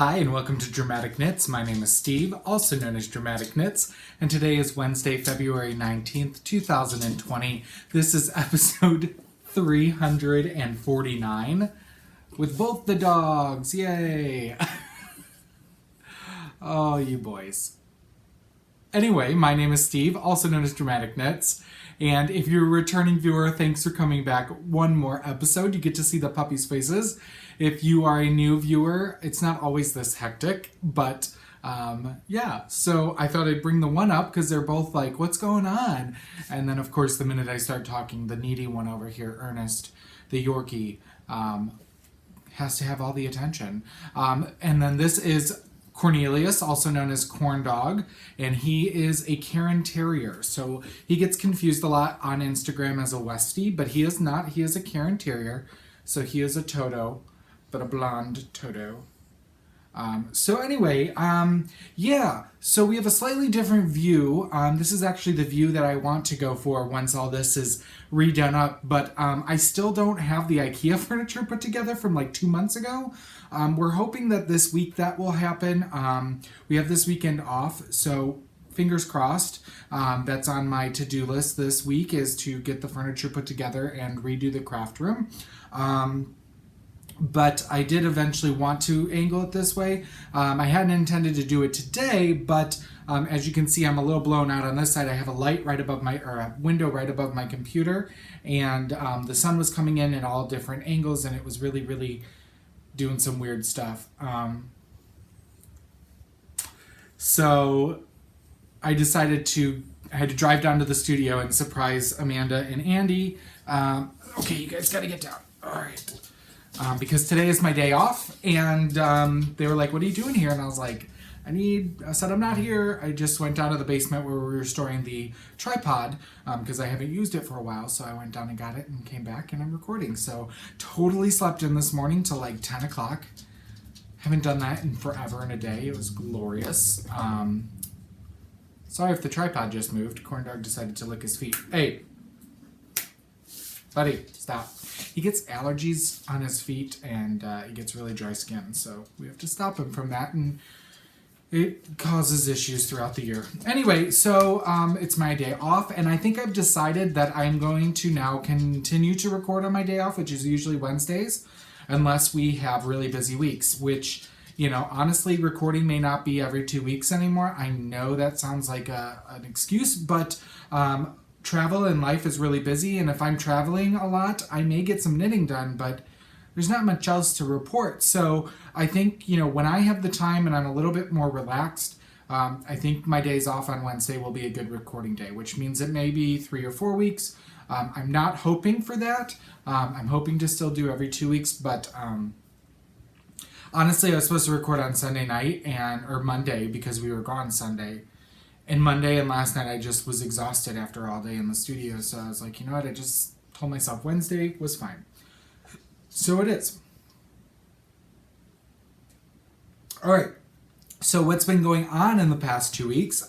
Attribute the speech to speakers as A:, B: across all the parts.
A: Hi and welcome to Dramatic Knits. My name is Steve, also known as Dramatic Knits, and today is Wednesday, February 19th, 2020. This is episode 349 with both the dogs. Yay! Oh, you boys. Anyway, my name is Steve, also known as Dramatic Knits, and if you're a returning viewer, thanks for coming back one more episode. You get to see the puppies' faces. If you are a new viewer, it's not always this hectic, but yeah. So I thought I'd bring the one up because they're both like, what's going on? And then, of course, the minute I start talking, the needy one over here, Ernest, the Yorkie, has to have all the attention. And then this is Cornelius, also known as Corn Dog, and he is a Cairn Terrier. So he gets confused a lot on Instagram as a Westie, but he is not. He is a Cairn Terrier. So he is a Toto, but a blonde Toto. So anyway, yeah, so we have a slightly different view. This is actually the view that I want to go for once all this is redone up, but I still don't have the IKEA furniture put together from like 2 months ago. We're hoping that this week that will happen. We have this weekend off, so fingers crossed. That's on my to-do list this week, is to get the furniture put together and redo the craft room. But I did eventually want to angle it this way. I hadn't intended to do it today, but as you can see, I'm a little blown out on this side. I have a light right above my, or a window right above my computer, and the sun was coming in at all different angles, and it was really, really doing some weird stuff. So I decided I had to drive down to the studio and surprise Amanda and Andy. Okay, you guys gotta get down. All right. Because today is my day off, and they were like, what are you doing here? And I was like, I said, I'm not here. I just went down to the basement where we were storing the tripod, because I haven't used it for a while, so I went down and got it and came back, and I'm recording. So totally slept in this morning till like 10 o'clock. Haven't done that in forever and a day. It was glorious. Sorry if the tripod just moved. Corn Dog decided to lick his feet. Hey, buddy, stop. He gets allergies on his feet, and he gets really dry skin, so we have to stop him from that, and it causes issues throughout the year. Anyway, so it's my day off, and I think I've decided that I'm going to now continue to record on my day off, which is usually Wednesdays, unless we have really busy weeks, which, you know, honestly, recording may not be every 2 weeks anymore. I know that sounds like an excuse, but travel and life is really busy, and if I'm traveling a lot, I may get some knitting done, but there's not much else to report. So I think, you know, when I have the time and I'm a little bit more relaxed, I think my days off on Wednesday will be a good recording day, which means it may be 3 or 4 weeks. I'm not hoping for that. I'm hoping to still do every 2 weeks, but honestly, I was supposed to record on Sunday night or Monday, because we were gone Sunday. And Monday and last night I just was exhausted after all day in the studio, so I was like, you know what, I just told myself Wednesday was fine. So it is. Alright, so what's been going on in the past 2 weeks?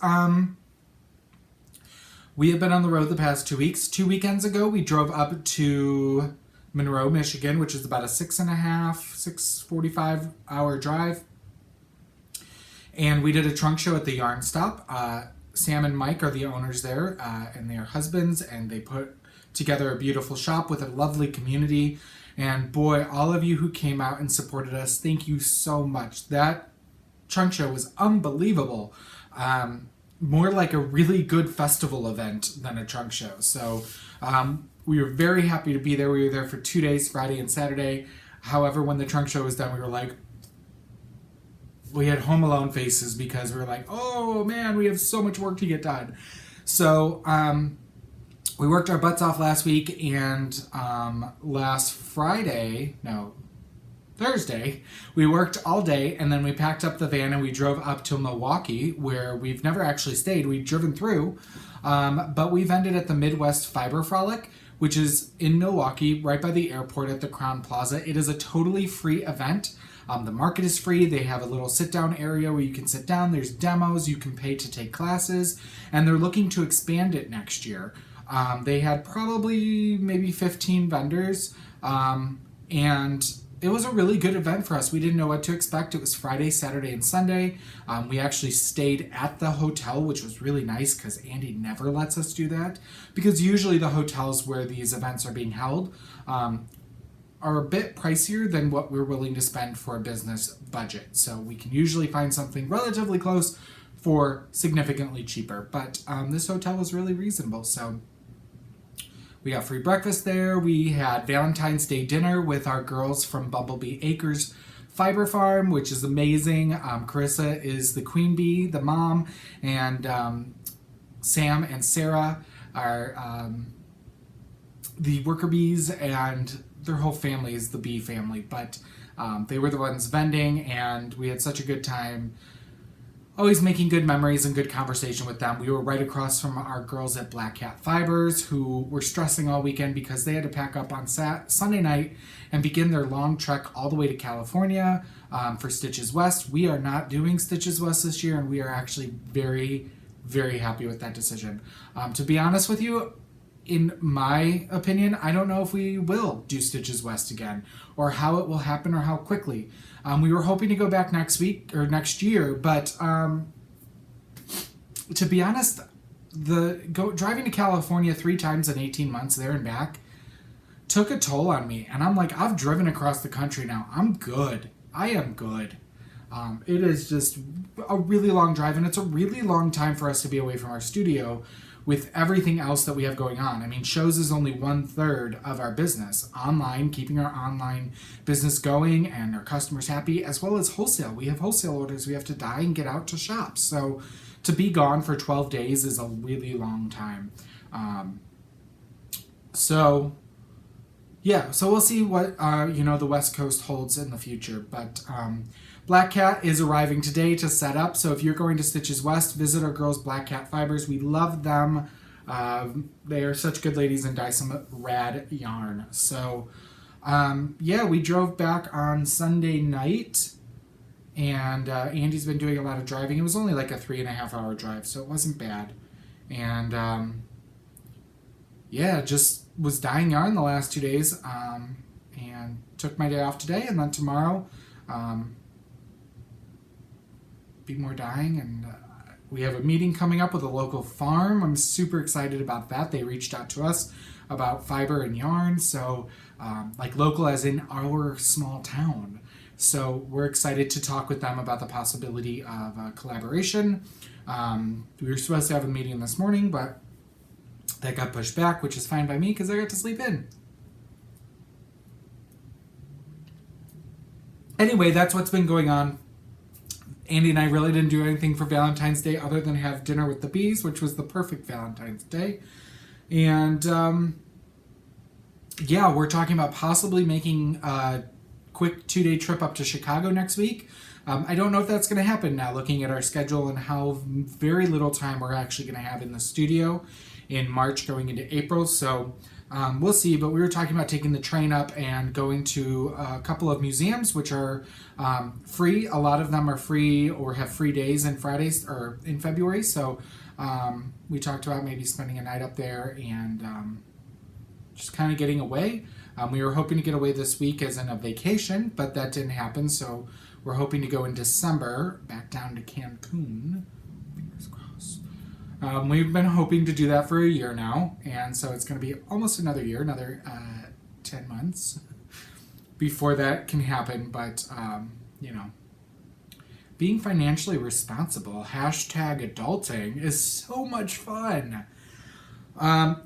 A: We have been on the road the past 2 weeks. 2 weekends ago we drove up to Monroe, Michigan, which is about a 6.45 hour drive. And we did a trunk show at the Yarn Stop. Sam and Mike are the owners there, and they are husbands, and they put together a beautiful shop with a lovely community. And boy, all of you who came out and supported us, thank you so much. That trunk show was unbelievable. More like a really good festival event than a trunk show. So we were very happy to be there. We were there for 2 days, Friday and Saturday. However, when the trunk show was done, we were like, we had Home Alone faces, because we were like, oh man, we have so much work to get done. So we worked our butts off last week, and Thursday, we worked all day, and then we packed up the van and we drove up to Milwaukee, where we've never actually stayed. We've driven through, but we've ended at the Midwest Fiber Frolic, which is in Milwaukee, right by the airport at the Crown Plaza. It is a totally free event. The market is free. They have a little sit-down area where you can sit down. There's demos. You can pay to take classes. And they're looking to expand it next year. They had probably maybe 15 vendors. And it was a really good event for us. We didn't know what to expect. It was Friday, Saturday, and Sunday. We actually stayed at the hotel, which was really nice because Andy never lets us do that. Because usually the hotels where these events are being held are a bit pricier than what we're willing to spend for a business budget. So we can usually find something relatively close for significantly cheaper. But this hotel was really reasonable. So we got free breakfast there. We had Valentine's Day dinner with our girls from Bumblebee Acres Fiber Farm, which is amazing. Carissa is the queen bee, the mom, and Sam and Sarah are the worker bees, and their whole family is the bee family. But they were the ones vending, and we had such a good time. Always making good memories and good conversation with them. We were right across from our girls at Black Cat Fibers, who were stressing all weekend because they had to pack up on Sunday night and begin their long trek all the way to California for Stitches West. We are not doing Stitches West this year, and we are actually very, very happy with that decision. To be honest with you, in my opinion, I don't know if we will do Stitches West again, or how it will happen, or how quickly. We were hoping to go back next week or next year, but to be honest, driving to California 3 times in 18 months there and back took a toll on me. And I'm like, I've driven across the country now. I'm good. I am good. It is just a really long drive, and it's a really long time for us to be away from our studio with everything else that we have going on. I mean, shows is only 1/3 of our business. Online, keeping our online business going and our customers happy, as well as wholesale. We have wholesale orders we have to dye and get out to shops. So to be gone for 12 days is a really long time. So we'll see what the West Coast holds in the future. But Black Cat is arriving today to set up. So if you're going to Stitches West, visit our girls, Black Cat Fibers. We love them. They are such good ladies and dye some rad yarn. So we drove back on Sunday night, and Andy's been doing a lot of driving. It was only like a 3.5 hour drive, so it wasn't bad. And just was dyeing yarn the last 2 days, and took my day off today, and then tomorrow be more dyeing. And we have a meeting coming up with a local farm. I'm super excited about that. They reached out to us about fiber and yarn, so local as in our small town. So we're excited to talk with them about the possibility of collaboration. We were supposed to have a meeting this morning, but that got pushed back, which is fine by me because I got to sleep in. Anyway, that's what's been going on. Andy and I really didn't do anything for Valentine's Day other than have dinner with the bees, which was the perfect Valentine's Day. And we're talking about possibly making a quick 2-day trip up to Chicago next week. I don't know if that's going to happen now, looking at our schedule and how very little time we're actually going to have in the studio in March going into April. So we'll see. But we were talking about taking the train up and going to a couple of museums, which are free. A lot of them are free or have free days and Fridays or in February. So we talked about maybe spending a night up there and just kind of getting away. We were hoping to get away this week as in a vacation, but that didn't happen. So we're hoping to go in December back down to Cancun. Fingers crossed. We've been hoping to do that for a year now, and so it's going to be almost another year, another 10 months before that can happen. But, being financially responsible, #adulting, is so much fun.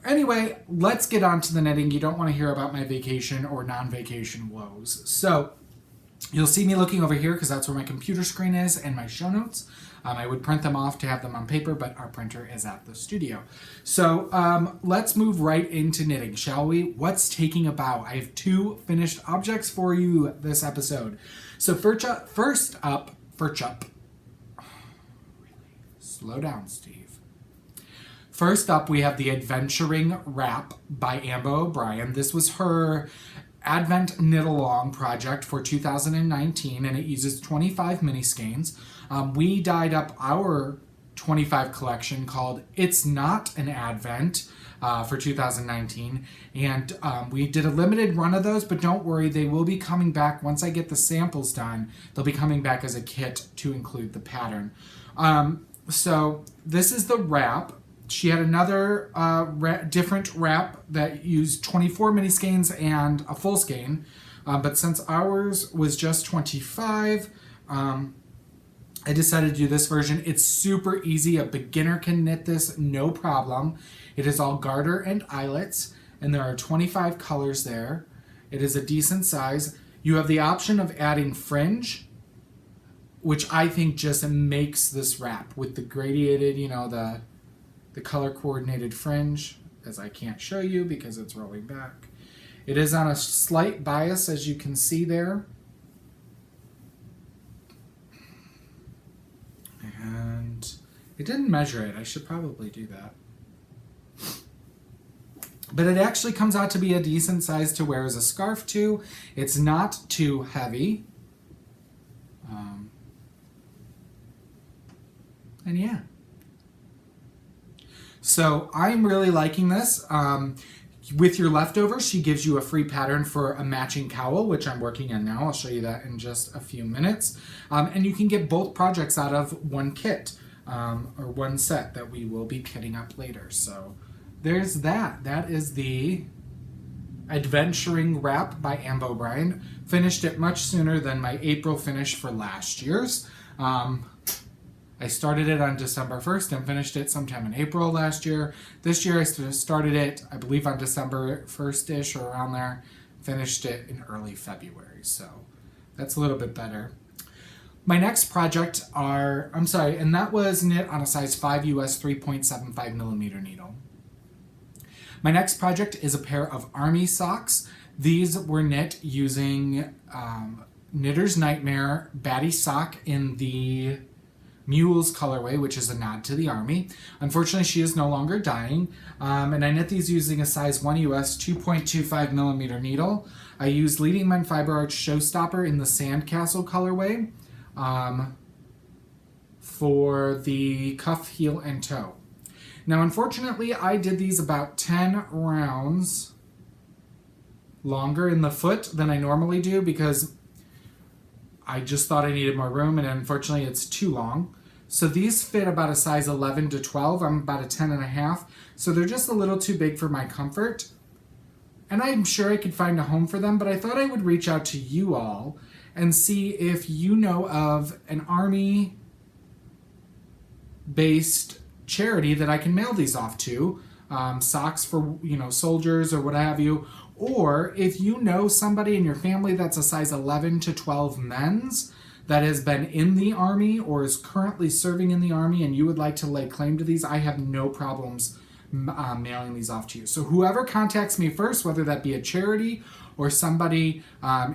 A: Anyway, let's get on to the knitting. You don't want to hear about my vacation or non-vacation woes. So you'll see me looking over here because that's where my computer screen is and my show notes. I would print them off to have them on paper, but our printer is at the studio. So let's move right into knitting, shall we? What's taking a bow? I have 2 finished objects for you this episode. So first up, slow down, Steve. First up, we have the Adventuring Wrap by Ambo O'Brien. This was her Advent Knit Along project for 2019, and it uses 25 mini skeins. We dyed up our 25 collection called It's Not an Advent for 2019. And we did a limited run of those, but don't worry, they will be coming back once I get the samples done. They'll be coming back as a kit to include the pattern. So this is the wrap. She had another different wrap that used 24 mini skeins and a full skein. But since ours was just 25, I decided to do this version. It's super easy. A beginner can knit this, no problem. It is all garter and eyelets, and there are 25 colors there. It is a decent size. You have the option of adding fringe, which I think just makes this wrap with the gradiated, you know, the color coordinated fringe, as I can't show you because it's rolling back. It is on a slight bias, as you can see there. And it didn't measure it. I should probably do that. But it actually comes out to be a decent size to wear as a scarf too. It's not too heavy. And yeah. So I'm really liking this. With your leftovers, she gives you a free pattern for a matching cowl, which I'm working on now. I'll show you that in just a few minutes. And you can get both projects out of one kit, or one set that we will be kitting up later. So there's that. That is the Adventuring Wrap by Amber O'Brien. Finished it much sooner than my April finish for last year's. I started it on December 1st and finished it sometime in April last year. This year I started it, I believe, on December 1st-ish or around there. Finished it in early February, so that's a little bit better. My next project and that was knit on a size 5 US 3.75 millimeter needle. My next project is a pair of army socks. These were knit using Knitter's Nightmare Batty Sock in the Mules colorway, which is a nod to the Army. Unfortunately, she is no longer dyeing, and I knit these using a size 1 US 2.25 millimeter needle. I used Leading Men Fiber Arts Showstopper in the Sandcastle colorway for the cuff, heel, and toe. Now, unfortunately, I did these about 10 rounds longer in the foot than I normally do because I just thought I needed more room, and unfortunately it's too long. So these fit about a size 11 to 12. I'm about a 10 and a half. So they're just a little too big for my comfort. And I'm sure I could find a home for them, but I thought I would reach out to you all and see if you know of an Army-based charity that I can mail these off to. Socks for, soldiers or what have you. Or if you know somebody in your family that's a size 11 to 12 men's that has been in the Army or is currently serving in the Army and you would like to lay claim to these, I have no problems mailing these off to you. So whoever contacts me first, whether that be a charity or somebody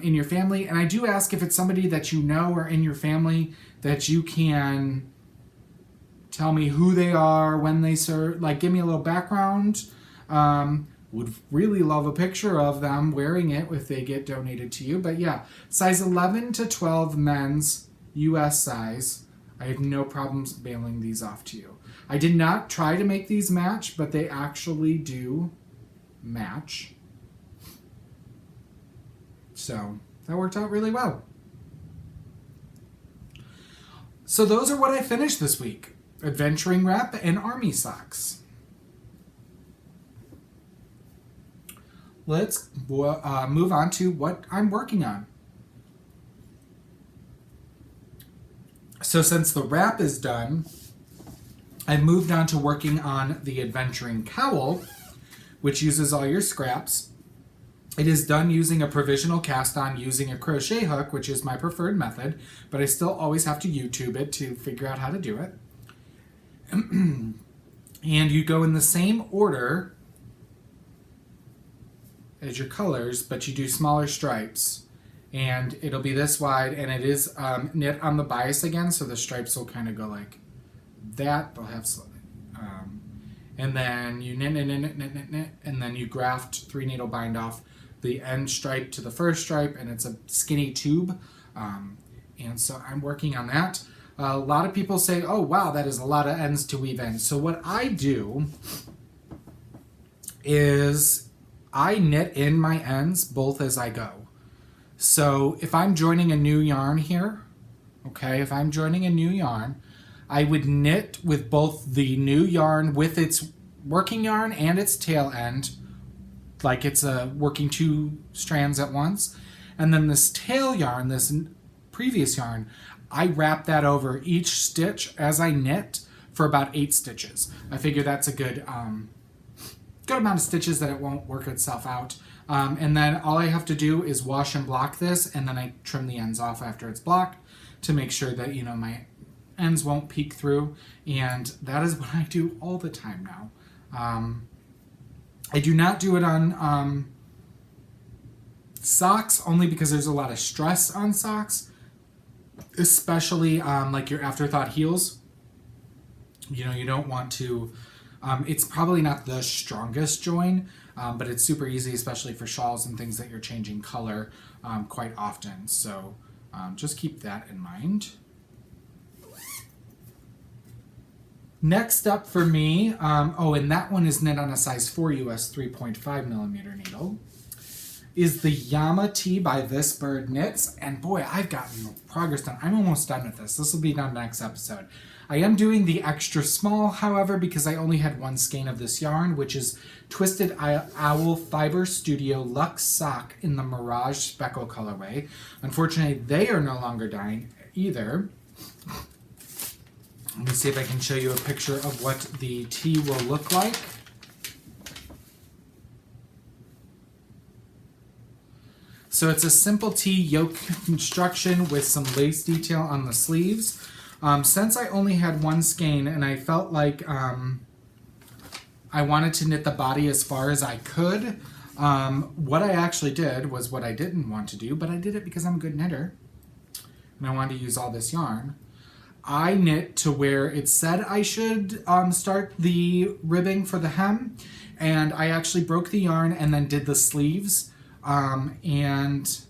A: in your family, and I do ask if it's somebody that you know or in your family that you can tell me who they are, when they serve, like give me a little background. Would really love a picture of them wearing it if they get donated to you. But yeah, size 11 to 12 men's US size. I have no problems mailing these off to you. I did not try to make these match, but they actually do match. So that worked out really well. So those are what I finished this week. Adventuring Wrap and Army Socks. Let's move on to what I'm working on. So since the wrap is done, I've moved on to working on the Adventuring Cowl, which uses all your scraps. It is done using a provisional cast on using a crochet hook, which is my preferred method, but I still always have to YouTube it to figure out how to do it. And you go in the same order as your colors, but you do smaller stripes, and it'll be this wide, and it is knit on the bias again, so the stripes will kind of go like that. They'll have and then you knit, and then you graft 3 needle bind off the end stripe to the first stripe, and it's a skinny tube, and so I'm working on that. A lot of people say, oh wow, that is a lot of ends to weave in. So what I do is I knit in my ends both as I go. So if I'm joining a new yarn here, okay, if I'm joining a new yarn, I would knit with both the new yarn with its working yarn and its tail end, like it's working 2 strands at once. And then this tail yarn, this previous yarn, I wrap that over each stitch as I knit for about 8 stitches. I figure that's a good amount of stitches that it won't work itself out. And then all I have to do is wash and block this, and then I trim the ends off after it's blocked to make sure that, you know, my ends won't peek through. And that is what I do all the time now. I do not do it on socks, only because there's a lot of stress on socks, especially like your afterthought heels. You know, you don't want to, it's probably not the strongest join, but it's super easy, especially for shawls and things that you're changing color quite often. So just keep that in mind. Next up for me, and that one is knit on a size 4 US 3.5 millimeter needle, is the Yama Tee by This Bird Knits. And boy, I've gotten progress done. I'm almost done with this. This will be done next episode. I am doing the extra small, however, because I only had 1 skein of this yarn, which is Twisted Owl Fiber Studio Luxe Sock in the Mirage Speckle colorway. Unfortunately, they are no longer dying either. Let me see if I can show you a picture of what the tee will look like. So it's a simple tee yoke construction with some lace detail on the sleeves. Since I only had 1 skein and I felt like I wanted to knit the body as far as I could, what I actually did was what I didn't want to do, but I did it because I'm a good knitter and I wanted to use all this yarn. I knit to where it said I should start the ribbing for the hem, and I actually broke the yarn and then did the sleeves, and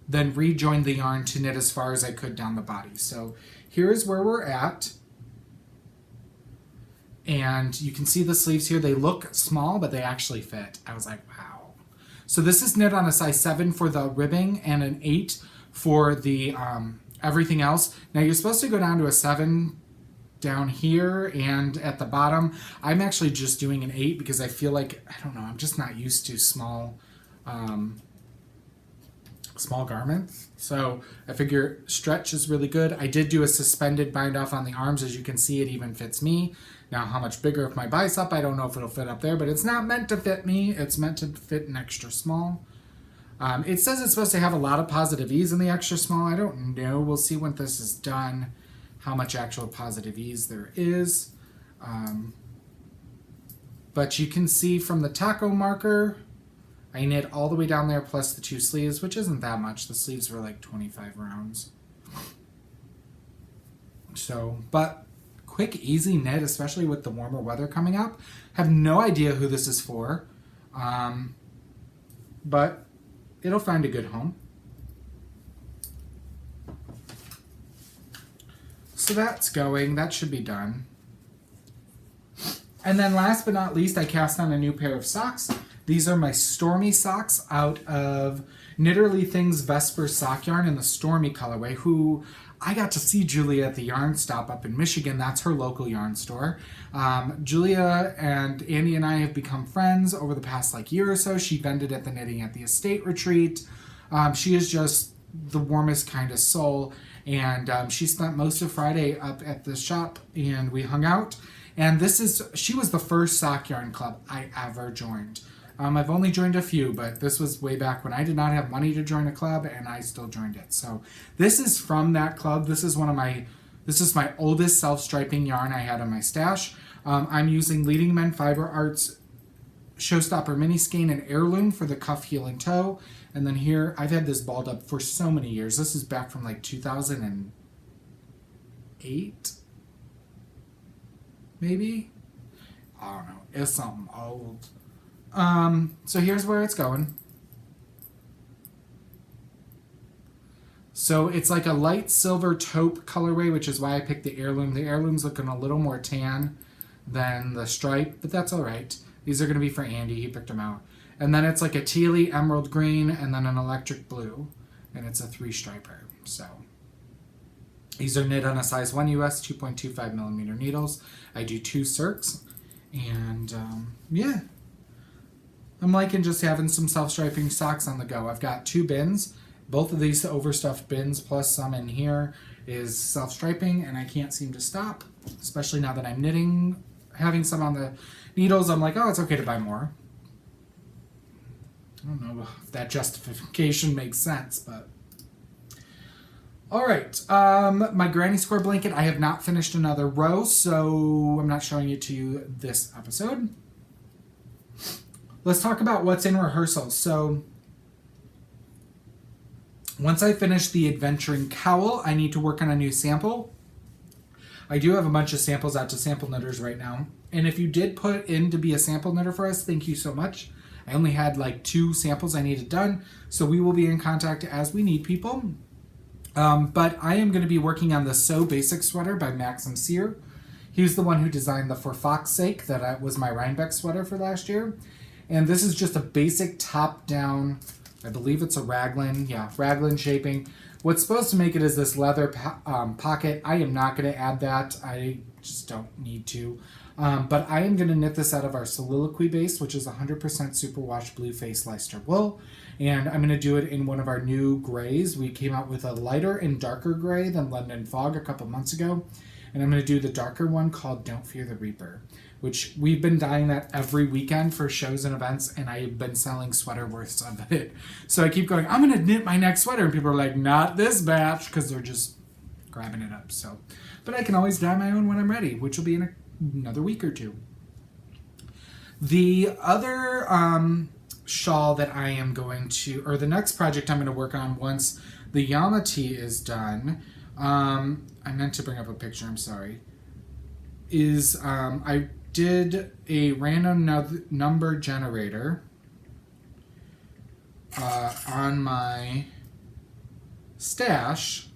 A: then rejoined the yarn to knit as far as I could down the body. So here's where we're at, and you can see the sleeves here. They look small, but they actually fit. I was like, wow. So this is knit on a size 7 for the ribbing and an 8 for the everything else. Now you're supposed to go down to a 7 down here and at the bottom. I'm actually just doing an 8 because I feel like, I don't know, I'm just not used to small garments. So I figure stretch is really good. I did do a suspended bind off on the arms. As you can see, it even fits me. Now how much bigger of my bicep, I don't know if it'll fit up there, but it's not meant to fit me. It's meant to fit an extra small. It says it's supposed to have a lot of positive ease in the extra small. I don't know. We'll see when this is done how much actual positive ease there is. But you can see from the taco marker, I knit all the way down there plus the 2 sleeves, which isn't that much. The sleeves were like 25 rounds. So, but quick, easy knit, especially with the warmer weather coming up. Have no idea who this is for, but it'll find a good home. So that's going. That should be done. And then last but not least, I cast on a new pair of socks. These are my Stormy socks out of Knitterly Things Vesper sock yarn in the Stormy colorway, who I got to see Julia at the yarn stop up in Michigan. That's her local yarn store. Julia and Andy and I have become friends over the past year or so. She vended at the Knitting at the Estate retreat. She is just the warmest, kindest soul. And she spent most of Friday up at the shop and we hung out. And she was the first sock yarn club I ever joined. I've only joined a few, but this was way back when I did not have money to join a club, and I still joined it. So this is from that club. This is my oldest self-striping yarn I had in my stash. I'm using Leading Men Fiber Arts Showstopper Mini Skein and Heirloom for the cuff, heel, and toe. And then here, I've had this balled up for so many years. This is back from 2008, maybe? I don't know. It's something old. So here's where it's going. So it's like a light silver taupe colorway, which is why I picked the Heirloom. The Heirloom's looking a little more tan than the stripe, but that's all right. These are going to be for Andy. He picked them out. And then it's like a tealy emerald green and then an electric blue. And it's a 3-striper. So these are knit on a size 1 US 2.25 millimeter needles. I do 2 circs. And yeah. I'm liking just having some self-striping socks on the go. I've got 2 bins. Both of these overstuffed bins plus some in here is self-striping, and I can't seem to stop, especially now that I'm knitting. Having some on the needles, I'm like, oh, it's okay to buy more. I don't know if that justification makes sense, but... All right, my granny square blanket, I have not finished another row, so I'm not showing it to you this episode. Let's talk about what's in rehearsal. So... once I finish the Adventuring Cowl, I need to work on a new sample. I do have a bunch of samples out to sample knitters right now. And if you did put in to be a sample knitter for us, thank you so much. I only had like 2 samples I needed done, so we will be in contact as we need people. But I am going to be working on the So Basic sweater by Maxim Sear. He's the one who designed the For Fox's Sake that was my Rhinebeck sweater for last year. And this is just a basic top-down... I believe it's a raglan. Yeah, raglan shaping. What's supposed to make it is this leather pocket. I am not going to add that. I just don't need to. But I am going to knit this out of our Soliloquy base, which is 100% superwash blue face Leicester wool. And I'm going to do it in one of our new grays. We came out with a lighter and darker gray than London Fog a couple months ago. And I'm going to do the darker one called Don't Fear the Reaper, which we've been dyeing that every weekend for shows and events, and I've been selling sweater worths of it. So I keep going, I'm going to knit my next sweater, and people are like, not this batch, because they're just grabbing it up. So, but I can always dye my own when I'm ready, which will be in another week or 2. The other shawl that I am going to, or the next project I'm going to work on once the Yamati is done, I meant to bring up a picture, I'm sorry, is I did a random number generator on my stash,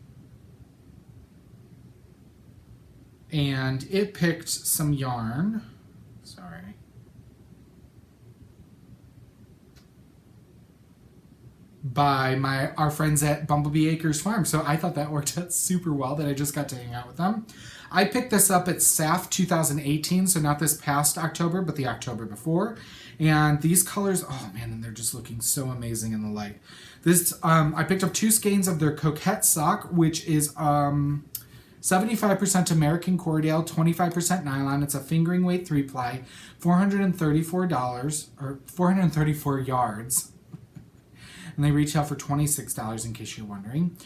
A: and it picked some yarn. Sorry. By our friends at Bumblebee Acres Farm. So I thought that worked out super well that I just got to hang out with them. I picked this up at SAF 2018, so not this past October, but the October before. And these colors, oh man, and they're just looking so amazing in the light. This, I picked up 2 skeins of their Coquette sock, which is 75% American Cordale, 25% nylon. It's a fingering weight 3-ply, $434, or 434 yards. And they retail for $26 in case you're wondering.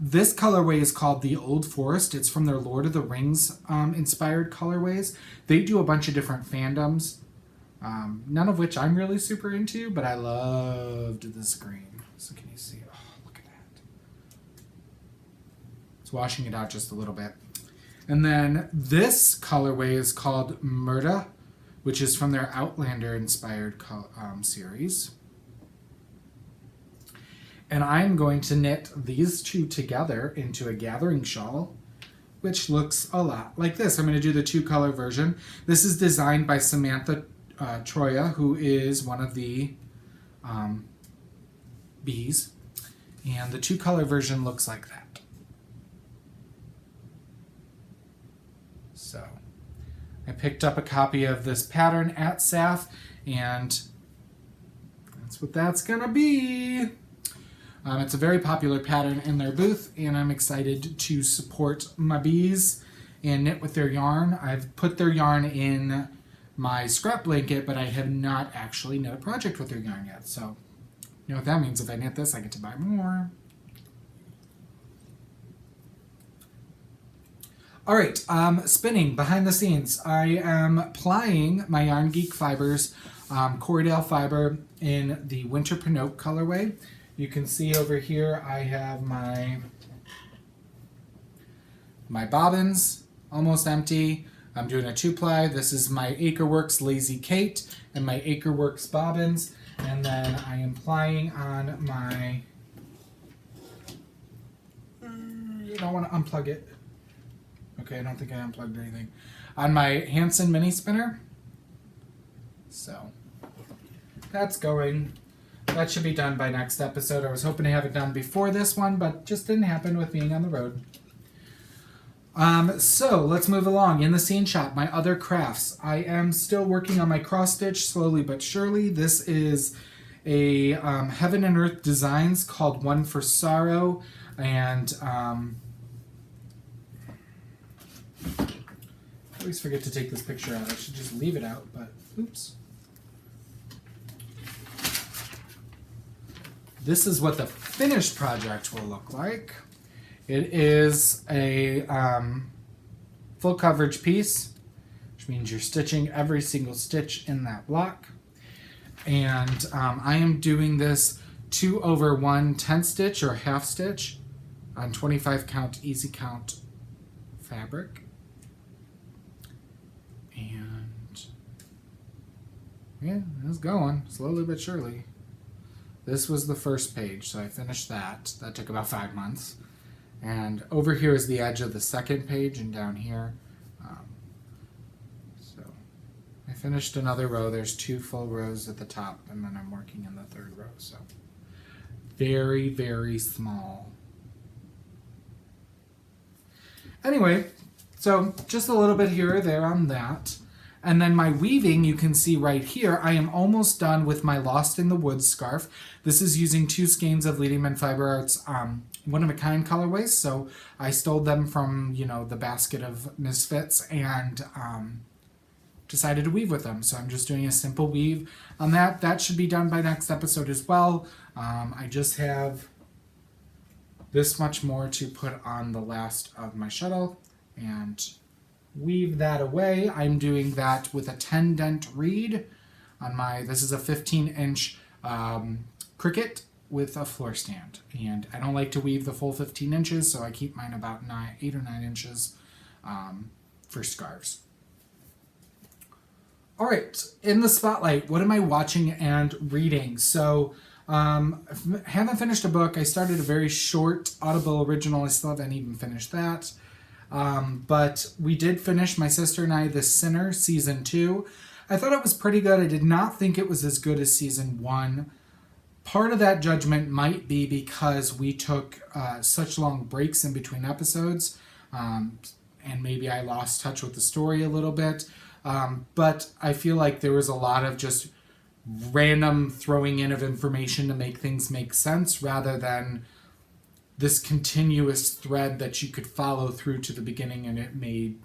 A: This colorway is called the Old Forest. It's from their Lord of the Rings inspired colorways. They do a bunch of different fandoms, none of which I'm really super into, but I loved this green. So can you see? Oh, look at that. It's washing it out just a little bit. And then this colorway is called Murda, which is from their Outlander inspired series. And I'm going to knit these 2 together into a gathering shawl, which looks a lot like this. I'm going to do the 2-color version. This is designed by Samantha Troya, who is one of the bees. And the 2-color version looks like that. So I picked up a copy of this pattern at SAF, and that's what that's going to be. It's a very popular pattern in their booth, and I'm excited to support my bees and knit with their yarn. I've put their yarn in my scrap blanket, but I have not actually knit a project with their yarn yet. So, you know what that means. If I knit this, I get to buy more. All right, spinning behind the scenes. I am plying my Yarn Geek Fibers Cordale fiber in the Winter Pinote colorway. You can see over here I have my bobbins almost empty. I'm doing a 2-ply. This is my Acreworks Lazy Kate and my Acreworks bobbins. And then I am plying on my... You don't want to unplug it. Okay, I don't think I unplugged anything. On my Hanson mini spinner. So that's going. That should be done by next episode. I was hoping to have it done before this one, but just didn't happen with being on the road. So let's move along. In the scene shop, my other crafts. I am still working on my cross stitch slowly but surely. This is a Heaven and Earth Designs called One for Sorrow, and I always forget to take this picture out. I should just leave it out, but oops. This is what the finished project will look like. It is a full coverage piece, which means you're stitching every single stitch in that block. And I am doing this 2/1 10 stitch or half stitch on 25 count easy count fabric. And yeah, it's going slowly but surely. This was the first page, so I finished that. That took about 5 months. And over here is the edge of the second page, and down here. So I finished another row. There's 2 full rows at the top, and then I'm working in the 3rd row. So very, very small. Anyway, so just a little bit here or there on that. And then my weaving, you can see right here, I am almost done with my Lost in the Woods scarf. This is using 2 skeins of Leading Men Fiber Arts one-of-a-kind colorways. So I stole them from, the basket of Misfits and decided to weave with them. So I'm just doing a simple weave on that. That should be done by next episode as well. I just have this much more to put on the last of my shuttle and weave that away. I'm doing that with a 10 dent reed on this is a 15-inch Cricut with a floor stand. And I don't like to weave the full 15 inches, so I keep mine about 8 or 9 inches for scarves. All right, in the spotlight, what am I watching and reading? So I haven't finished a book. I started a very short Audible original. I still haven't even finished that. But we did finish, my sister and I, The Sinner, Season 2. I thought it was pretty good. I did not think it was as good as Season 1. Part of that judgment might be because we took such long breaks in between episodes, and maybe I lost touch with the story a little bit. But I feel like there was a lot of just random throwing in of information to make things make sense rather than this continuous thread that you could follow through to the beginning, and it made,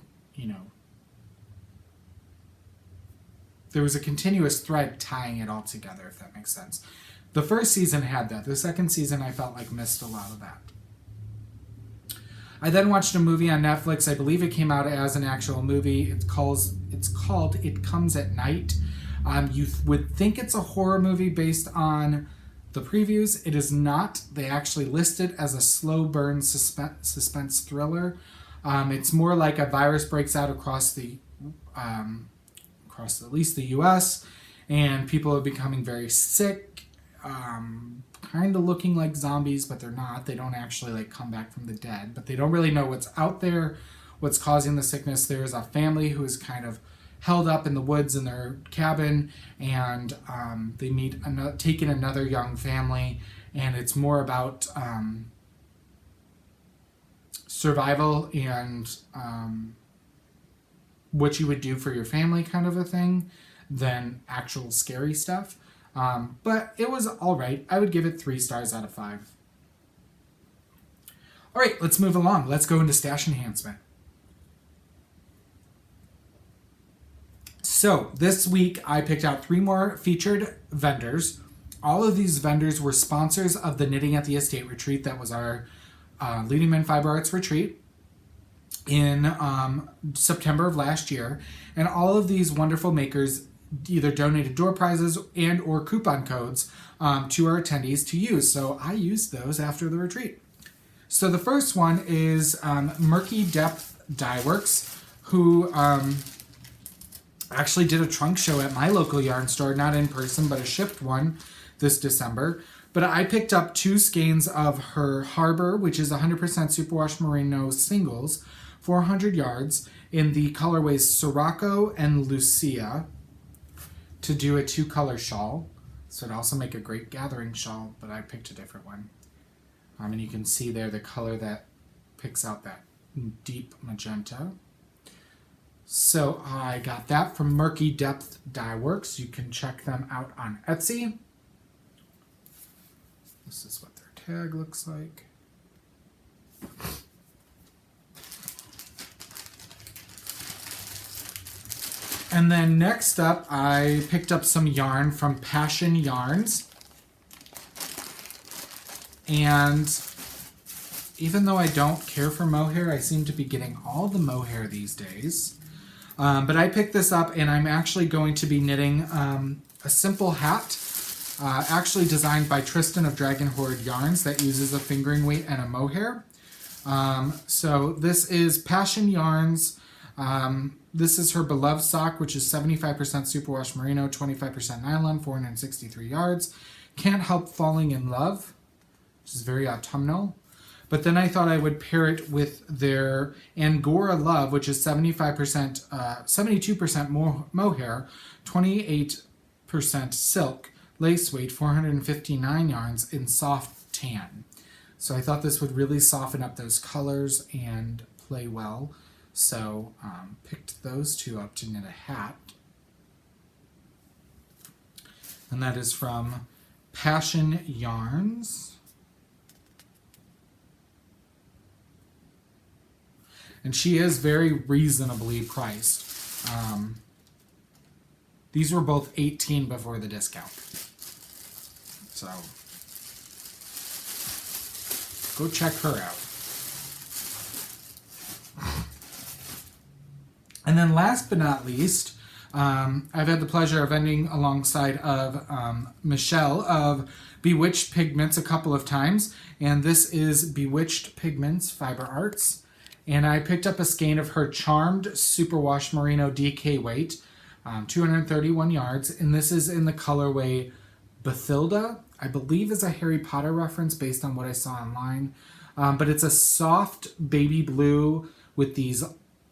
A: there was a continuous thread tying it all together, if that makes sense. The first season had that. The second season, I felt like missed a lot of that. I then watched a movie on Netflix. I believe it came out as an actual movie. It's called It Comes at Night. You would think it's a horror movie based on the previews. It is not. They actually list it as a slow burn suspense thriller. It's more like a virus breaks out across at least the U.S. and people are becoming very sick, kind of looking like zombies, but they're not. They don't actually come back from the dead, but they don't really know what's out there, what's causing the sickness. There's a family who is kind of held up in the woods in their cabin, and they take in another young family, and it's more about survival and what you would do for your family kind of a thing than actual scary stuff. But it was all right. I would give it 3 stars out of 5. All right, let's move along. Let's go into stash enhancement. So this week I picked out 3 more featured vendors. All of these vendors were sponsors of the Knitting at the Estate retreat. That was our Leading Men Fiber Arts retreat in September of last year. And all of these wonderful makers either donated door prizes and or coupon codes to our attendees to use. So I used those after the retreat. So the first one is Murky Depth Dye Works, who actually did a trunk show at my local yarn store, not in person, but a shipped one this December. But I picked up 2 skeins of her Harbor, which is 100% superwash merino singles, 400 yards, in the colorways Sirocco and Lucia. to do a 2-color shawl. So it'd also make a great gathering shawl, but I picked a different one. And you can see there the color that picks out that deep magenta. So I got that from Murky Depth Dye Works. You can check them out on Etsy. This is what their tag looks like. And then next up, I picked up some yarn from Passion Yarns. And even though I don't care for mohair, I seem to be getting all the mohair these days. But I picked this up, and I'm actually going to be knitting a simple hat, actually designed by Tristan of Dragon Horde Yarns, that uses a fingering weight and a mohair. So this is Passion Yarns. This is her beloved sock, which is 75% superwash merino, 25% nylon, 463 yards. Can't help falling in love, which is very autumnal. But then I thought I would pair it with their Angora Love, which is 72% mohair, 28% silk, lace weight, 459 yarns in soft tan. So I thought this would really soften up those colors and play well. So picked those two up to knit a hat. And that is from Passion Yarns. And she is very reasonably priced. These were both $18 before the discount. So go check her out. And then last but not least, I've had the pleasure of ending alongside of Michelle of Bewitched Pigments a couple of times. And this is Bewitched Pigments Fiber Arts. And I picked up a skein of her Charmed Superwash Merino DK weight, 231 yards. And this is in the colorway Bathilda. I believe is a Harry Potter reference based on what I saw online. But it's a soft baby blue with these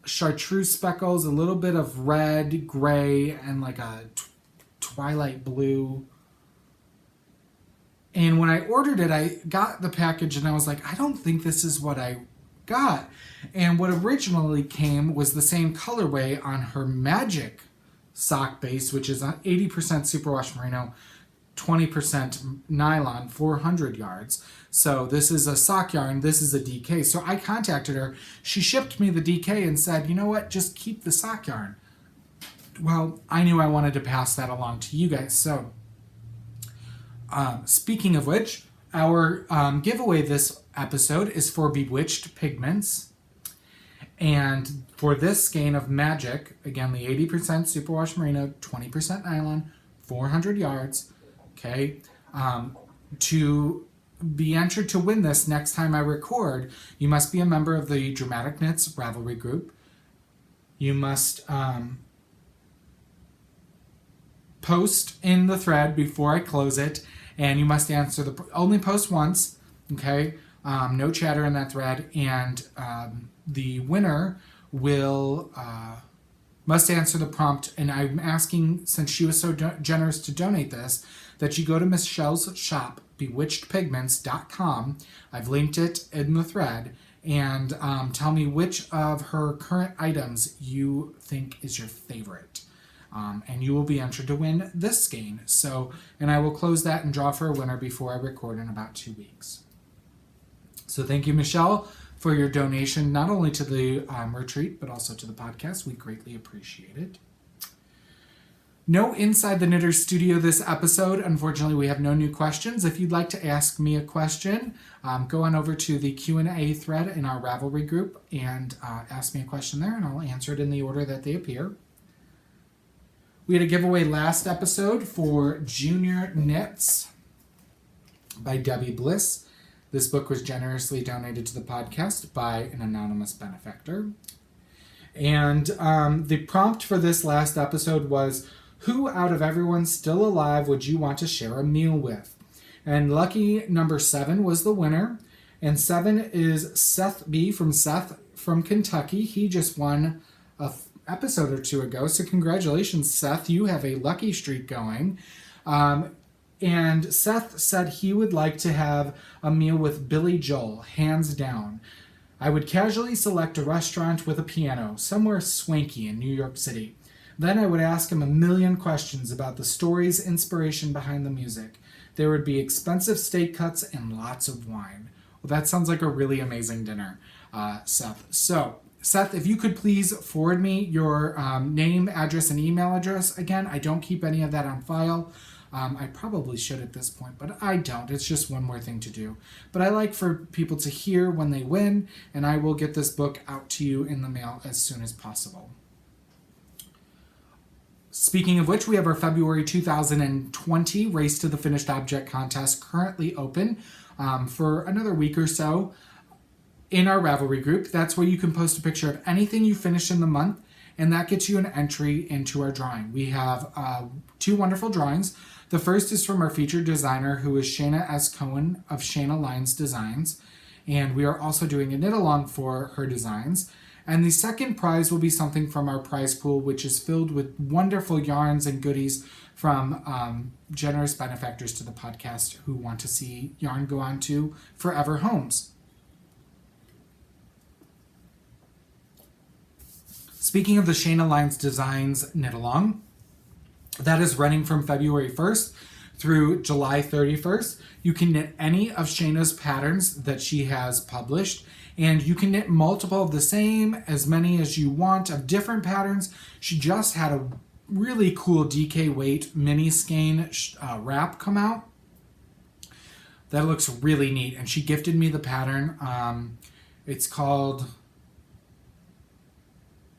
A: chartreuse speckles, a little bit of red, gray, and like a twilight blue. And when I ordered it, I got the package and I was like, I don't think this is what I got. And what originally came was the same colorway on her Magic sock base, which is 80% superwash merino, 20% nylon, 400 yards. So this is a sock yarn, this is a DK. So I contacted her. She shipped me the DK and said, you know what, just keep the sock yarn. Well, I knew I wanted to pass that along to you guys. So speaking of which, our giveaway this episode is for Bewitched Pigments. And for this skein of Magic, again, the 80% superwash merino, 20% nylon, 400 yards, okay? To be entered to win this next time I record, you must be a member of the Dramatic Knits Ravelry Group. You must post in the thread before I close it, and you must answer only post once, okay? No chatter in that thread, and the winner will must answer the prompt. And I'm asking, since she was so generous to donate this, that you go to Michelle's shop, bewitchedpigments.com. I've linked it in the thread, and tell me which of her current items you think is your favorite. And you will be entered to win this skein. So, and I will close that and draw for a winner before I record in about 2 weeks. So thank you, Michelle, for your donation, not only to the retreat, but also to the podcast. We greatly appreciate it. No Inside the Knitters Studio this episode. Unfortunately, we have no new questions. If you'd like to ask me a question, go on over to the Q&A thread in our Ravelry group and ask me a question there, and I'll answer it in the order that they appear. We had a giveaway last episode for Junior Knits by Debbie Bliss. This book was generously donated to the podcast by an anonymous benefactor. And the prompt for this last episode was, who out of everyone still alive would you want to share a meal with? And lucky number 7 was the winner. And 7 is Seth B. from Kentucky. He just won episode or two ago. So congratulations, Seth. You have a lucky streak going. And Seth said he would like to have a meal with Billy Joel, hands down. I would casually select a restaurant with a piano, somewhere swanky in New York City. Then I would ask him a million questions about the story's inspiration behind the music. There would be expensive steak cuts and lots of wine. Well, that sounds like a really amazing dinner, Seth. So, Seth, if you could please forward me your name, address, and email address. Again, I don't keep any of that on file. I probably should at this point, but I don't. It's just one more thing to do. But I like for people to hear when they win, and I will get this book out to you in the mail as soon as possible. Speaking of which, we have our February 2020 Race to the Finished Object contest currently open for another week or so in our Ravelry group. That's where you can post a picture of anything you finish in the month, and that gets you an entry into our drawing. We have 2 wonderful drawings. The first is from our featured designer, who is Shayna S. Cohen of Shayna Lines Designs, and we are also doing a knit-along for her designs. And the second prize will be something from our prize pool, which is filled with wonderful yarns and goodies from generous benefactors to the podcast who want to see yarn go on to forever homes. Speaking of the Shayna Lines Designs knit-along, that is running from February 1st through July 31st. You can knit any of Shayna's patterns that she has published, and you can knit multiple of the same, as many as you want, of different patterns. She just had a really cool DK weight mini skein wrap come out. That looks really neat, and she gifted me the pattern. It's called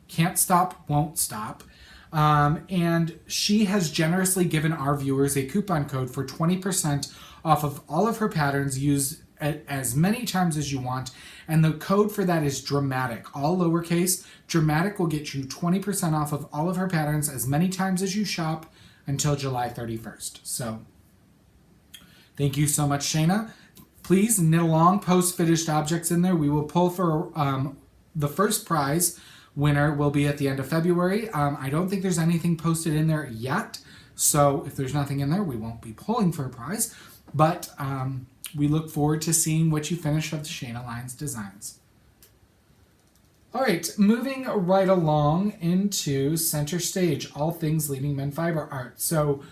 A: Can't Stop, Won't Stop. And she has generously given our viewers a coupon code for 20% off of all of her patterns. Use as many times as you want. And the code for that is Dramatic, all lowercase. Dramatic will get you 20% off of all of her patterns as many times as you shop until July 31st. So thank you so much, Shayna. Please knit along, post finished objects in there. We will pull for the first prize. Winner will be at the end of February. I don't think there's anything posted in there yet. So if there's nothing in there, we won't be pulling for a prize. But we look forward to seeing what you finish of the Shayna Lines Designs. All right, moving right along into center stage, all things Leading Men Fiber Art. So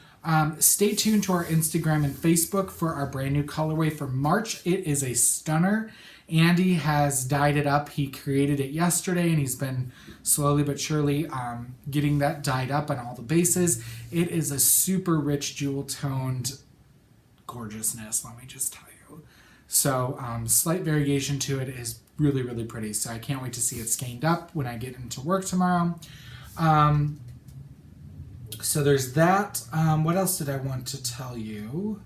A: stay tuned to our Instagram and Facebook for our brand new colorway for March. It is a stunner. Andy has dyed it up. He created it yesterday, and he's been slowly but surely getting that dyed up on all the bases. It is a super rich jewel-toned gorgeousness, let me just tell you. So slight variation to it is really, really pretty. So I can't wait to see it skeined up when I get into work tomorrow. So there's that. What else did I want to tell you?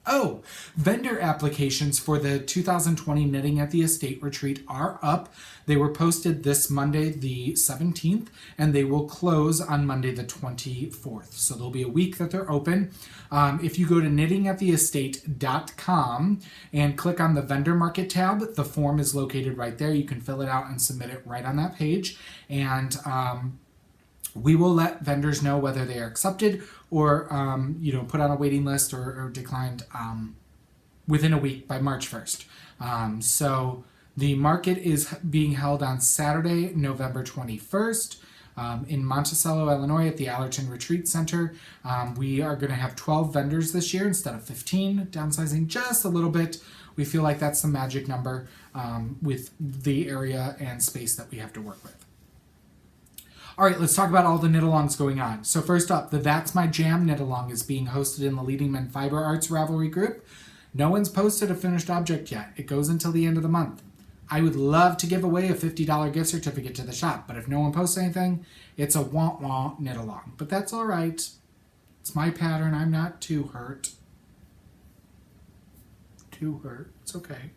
A: Oh, vendor applications for the 2020 Knitting at the Estate Retreat are up. They were posted this Monday, the 17th, and they will close on Monday, the 24th. So there'll be a week that they're open. If you go to knittingattheestate.com and click on the vendor market tab, the form is located right there. You can fill it out and submit it right on that page. And we will let vendors know whether they are accepted or, put on a waiting list or declined within a week by March 1st. So the market is being held on Saturday, November 21st in Monticello, Illinois at the Allerton Retreat Center. We are going to have 12 vendors this year instead of 15, downsizing just a little bit. We feel like that's the magic number with the area and space that we have to work with. All right, let's talk about all the knit-alongs going on. So first up, the That's My Jam knit-along is being hosted in the Leading Men Fiber Arts Ravelry group. No one's posted a finished object yet. It goes until the end of the month. I would love to give away a $50 gift certificate to the shop, but if no one posts anything, it's a wah-wah knit-along. But that's all right. It's my pattern. I'm not too hurt. It's okay.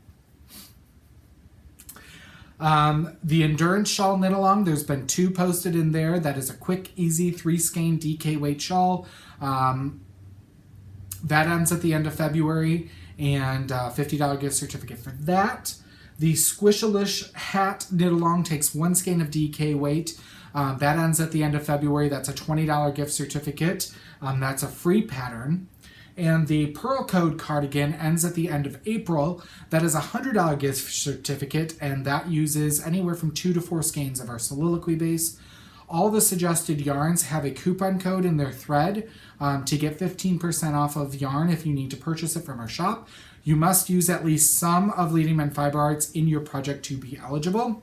A: The Endurance Shawl knit-along, there's been 2 posted in there. That is a quick, easy 3-skein DK weight shawl. That ends at the end of February. and a $50 gift certificate for that. The Squishalish hat knit along takes 1 skein of DK weight. That ends at the end of February. That's a $20 gift certificate. That's a free pattern. And the Pearl Code cardigan ends at the end of April. That is a $100 gift certificate, and that uses anywhere from 2 to 4 skeins of our soliloquy base. All the suggested yarns have a coupon code in their thread to get 15% off of yarn if you need to purchase it from our shop. You must use at least some of Leading Men Fiber Arts in your project to be eligible.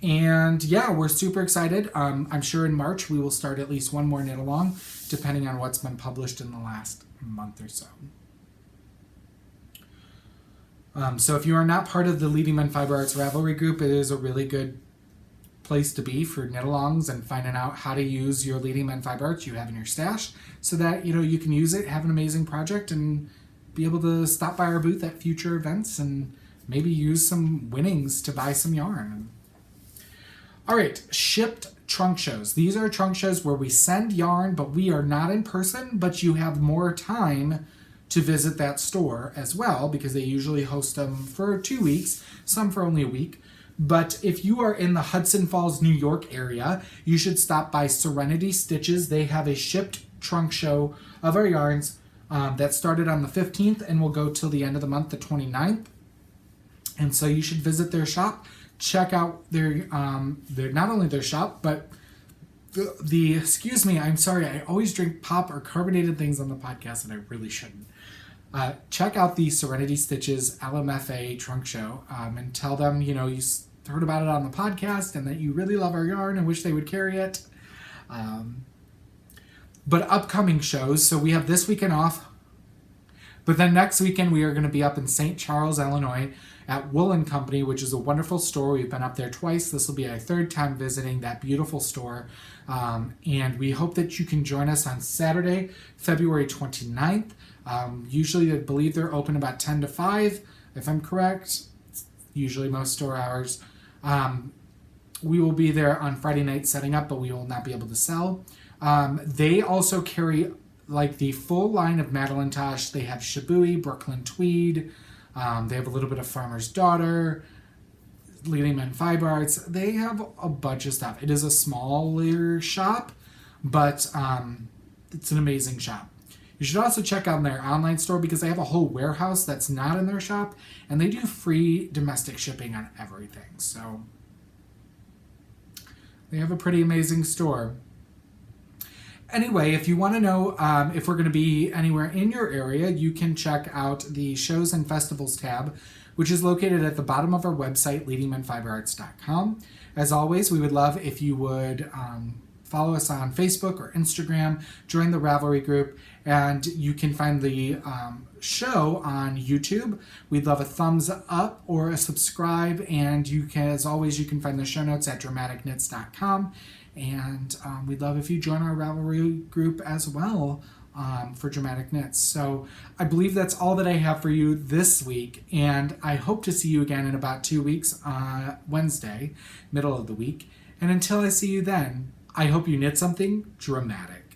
A: And yeah, we're super excited. I'm sure in March we will start at least one more knit along, depending on what's been published in the last month or so. So if you are not part of the Leading Men Fiber Arts Ravelry group, it is a really good place to be for knit-alongs and finding out how to use your Leading Men Fiber Arts you have in your stash so that you can use it, have an amazing project, and be able to stop by our booth at future events and maybe use some winnings to buy some yarn. All right, shipped trunk shows. These are trunk shows where we send yarn, but we are not in person, but you have more time to visit that store as well, because they usually host them for 2 weeks, some for only a week. But if you are in the Hudson Falls, New York area, you should stop by Serenity Stitches. They have a shipped trunk show of our yarns that started on the 15th and will go till the end of the month, the 29th. And so you should visit their shop. Check out their not only their shop, but excuse me, I'm sorry, I always drink pop or carbonated things on the podcast and I really shouldn't. Check out the Serenity Stitches LMFA trunk show and tell them, you heard about it on the podcast and that you really love our yarn and wish they would carry it. But upcoming shows, so we have this weekend off, but then next weekend we are going to be up in St. Charles, Illinois at Woolen Company, which is a wonderful store. We've been up there twice. This will be our 3rd time visiting that beautiful store. And we hope that you can join us on Saturday, February 29th. Usually I believe they're open about 10 to 5, if I'm correct. It's usually most store hours. We will be there on Friday night setting up, but we will not be able to sell. They also carry like the full line of Madelinetosh. They have Shibui, Brooklyn Tweed. They have a little bit of Farmer's Daughter, Leading Men Fiber Arts. They have a bunch of stuff. It is a smaller shop, but it's an amazing shop. You should also check out their online store because they have a whole warehouse that's not in their shop, and they do free domestic shipping on everything. So they have a pretty amazing store. Anyway, if you want to know if we're going to be anywhere in your area, you can check out the Shows and Festivals tab, which is located at the bottom of our website, leadingmenfiberarts.com. As always, we would love if you would follow us on Facebook or Instagram, join the Ravelry group, and you can find the show on YouTube. We'd love a thumbs up or a subscribe, and you can, as always, you can find the show notes at dramaticknits.com. And we'd love if you join our Ravelry group as well for Dramatic Knits. So I believe that's all that I have for you this week. And I hope to see you again in about 2 weeks, Wednesday, middle of the week. And until I see you then, I hope you knit something dramatic.